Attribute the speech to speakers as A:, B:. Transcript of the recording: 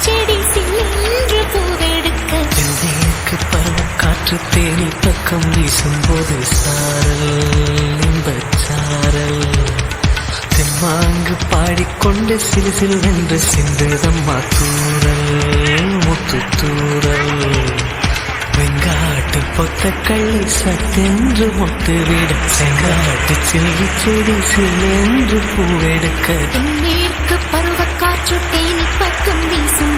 A: செடி சில்லென்று பூவெடுக்க
B: தென்மேற்கு பருவம் காற்று தேனி பக்கம் வீசும்போது சாரல் இன்பச்சாரல் தெம்மாங்கு பாடிக்கொண்டு சிறு சிறுவென்று சிந்துதம்மா தூரல் முத்து தூரல் வெங்காட்டு பொத்த கள்ளி சத்தென்று முத்துவிட செங்காட்டு செல்வி செடி சில்லென்று பூவெடுக்க
A: தென்மேற்கு பருவ காற்று தேனி பக்கம் வீசும்